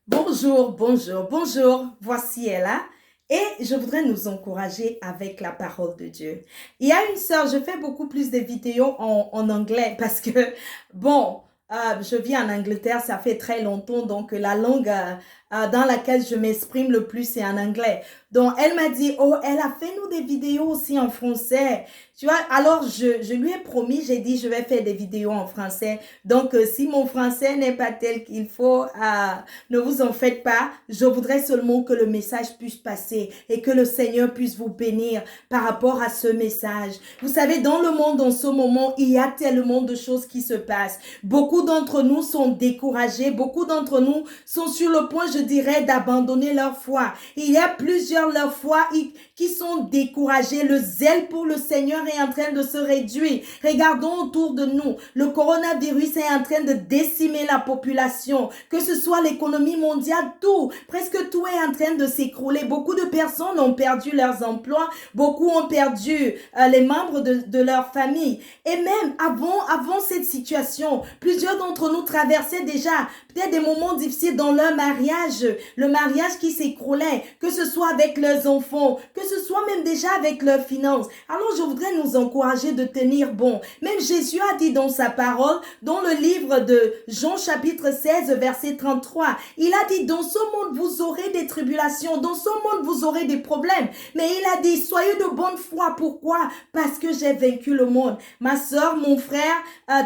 Bonjour, bonjour, bonjour. Voici Ella et je voudrais nous encourager avec la parole de Dieu. Il y a une sœur, je fais beaucoup plus de vidéos en anglais parce que, bon, je vis en Angleterre, ça fait très longtemps, donc la langue dans laquelle je m'exprime le plus, c'est en anglais. Donc, elle m'a dit, oh, elle a fait nous des vidéos aussi en français. Tu vois, alors je lui ai promis, j'ai dit, je vais faire des vidéos en français. Donc, si mon français n'est pas tel qu'il faut, ne vous en faites pas, je voudrais seulement que le message puisse passer et que le Seigneur puisse vous bénir par rapport à ce message. Vous savez, dans le monde en ce moment, il y a tellement de choses qui se passent. Beaucoup d'entre nous sont découragés, beaucoup d'entre nous sont sur le point, je dirais, d'abandonner leur foi. Il y a plusieurs leur foi qui sont découragés. Le zèle pour le Seigneur est en train de se réduire. Regardons autour de nous. Le coronavirus est en train de décimer la population, que ce soit l'économie mondiale, tout, presque tout est en train de s'écrouler. Beaucoup de personnes ont perdu leurs emplois, beaucoup ont perdu les membres de leur famille. Et même avant cette situation, plusieurs d'entre nous traversaient déjà peut-être des moments difficiles dans leur mariage, le mariage qui s'écroulait, que ce soit avec leurs enfants, que ce soit même déjà avec leurs finances. Alors je voudrais nous encourager de tenir bon. Même Jésus a dit dans sa parole, dans le livre de Jean chapitre 16, verset 33, il a dit, dans ce monde vous aurez des tribulations, dans ce monde vous aurez des problèmes. Mais il a dit, soyez de bonne foi. Pourquoi? Parce que j'ai vaincu le monde. Ma soeur, mon frère,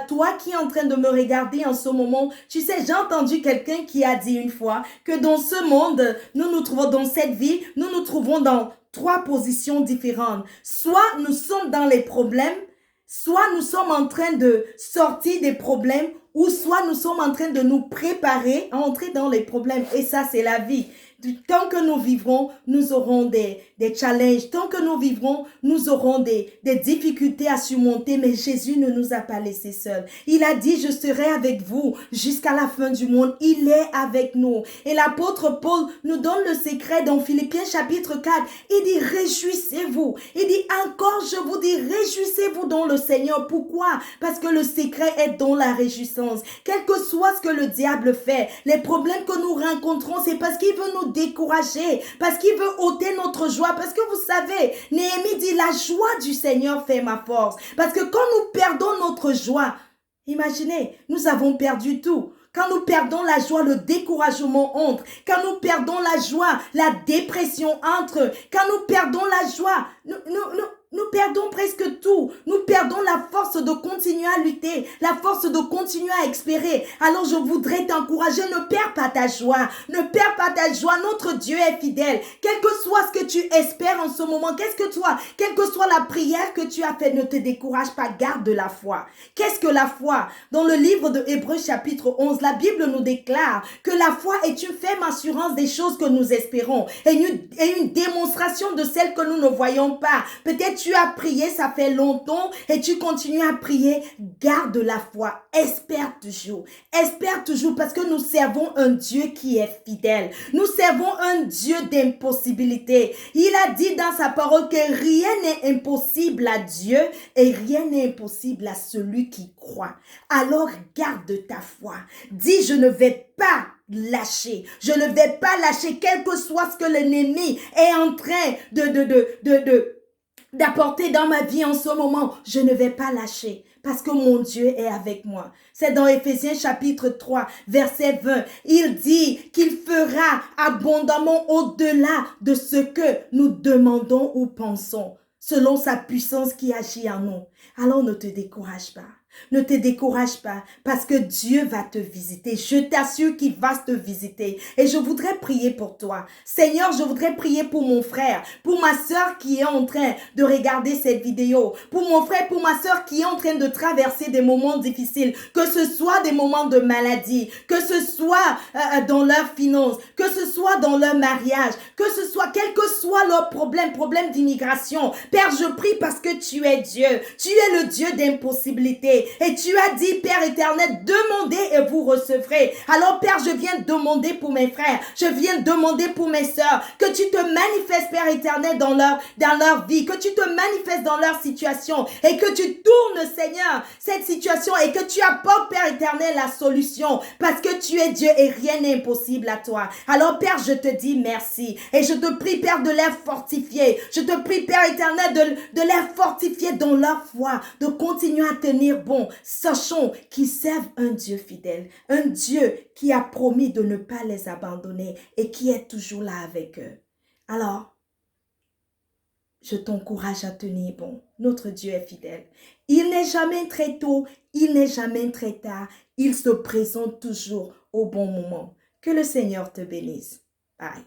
toi qui es en train de me regarder en ce moment, tu sais, j'ai entendu quelqu'un qui a dit une fois que dans ce monde, nous nous trouvons dans cette vie, nous nous trouvons dans trois positions différentes. Soit nous sommes dans les problèmes, soit nous sommes en train de sortir des problèmes, ou soit nous sommes en train de nous préparer à entrer dans les problèmes. Et ça, c'est la vie. Tant que nous vivrons, nous aurons des challenges. Tant que nous vivrons, nous aurons des difficultés à surmonter. Mais Jésus ne nous a pas laissés seuls. Il a dit, je serai avec vous jusqu'à la fin du monde. Il est avec nous. Et l'apôtre Paul nous donne le secret dans Philippiens chapitre 4. Il dit, réjouissez-vous. Il dit, encore je vous dis, réjouissez-vous dans le Seigneur. Pourquoi? Parce que le secret est dans la réjouissance. Quel que soit ce que le diable fait, les problèmes que nous rencontrons, c'est parce qu'il veut nous décourager, parce qu'il veut ôter notre joie, parce que vous savez, Néhémie dit, la joie du Seigneur fait ma force, parce que quand nous perdons notre joie, imaginez, nous avons perdu tout. Quand nous perdons la joie, le découragement entre. Quand nous perdons la joie, la dépression entre. Quand nous perdons la joie, nous perdons presque tout. Nous perdons la force de continuer à lutter, la force de continuer à espérer. Alors je voudrais t'encourager, ne perds pas ta joie. Ne perds pas ta joie. Notre Dieu est fidèle. Quel que soit ce que tu espères en ce moment, quelle que soit la prière que tu as faite, ne te décourage pas, garde de la foi. Qu'est-ce que la foi? Dans le livre de Hébreux chapitre 11, la Bible nous déclare que la foi est une ferme assurance des choses que nous espérons et une démonstration de celles que nous ne voyons pas. Peut-être tu as prié, ça fait longtemps et tu continues à prier. Garde la foi, espère toujours parce que nous servons un Dieu qui est fidèle. Nous servons un Dieu d'impossibilité. Il a dit dans sa parole que rien n'est impossible à Dieu et rien n'est impossible à celui qui croit. Alors garde ta foi. Dis, je ne vais pas lâcher. Je ne vais pas lâcher, quel que soit ce que l'ennemi est en train d'apporter dans ma vie en ce moment. Je ne vais pas lâcher parce que mon Dieu est avec moi. C'est dans Éphésiens chapitre 3, verset 20. Il dit qu'il fera abondamment au-delà de ce que nous demandons ou pensons, selon sa puissance qui agit en nous. Alors ne te décourage pas. Ne te décourage pas parce que Dieu va te visiter. Je t'assure qu'il va te visiter. Et je voudrais prier pour toi. Seigneur, je voudrais prier pour mon frère, pour ma soeur qui est en train de regarder cette vidéo, pour mon frère, pour ma soeur qui est en train de traverser des moments difficiles, que ce soit des moments de maladie, que ce soit dans leurs finances, que ce soit dans leur mariage, que ce soit, quel que soit leur problème d'immigration. Père, je prie parce que tu es Dieu. Tu es le Dieu d'impossibilité. demander. Et tu as dit, Père éternel, demandez et vous recevrez. Alors, Père, je viens demander pour mes frères. Je viens demander pour mes sœurs. Que tu te manifestes, Père éternel, dans leur vie. Que tu te manifestes dans leur situation. Et que tu tournes, Seigneur, cette situation. Et que tu apportes, Père éternel, la solution. Parce que tu es Dieu et rien n'est impossible à toi. Alors, Père, je te dis merci. Et je te prie, Père, de les fortifier. Je te prie, Père éternel, de les fortifier dans leur foi, de continuer à tenir bon. Sachons qu'ils servent un Dieu fidèle, un Dieu qui a promis de ne pas les abandonner et qui est toujours là avec eux. Alors, je t'encourage à tenir bon. Notre Dieu est fidèle. Il n'est jamais très tôt, il n'est jamais très tard. Il se présente toujours au bon moment. Que le Seigneur te bénisse. Bye.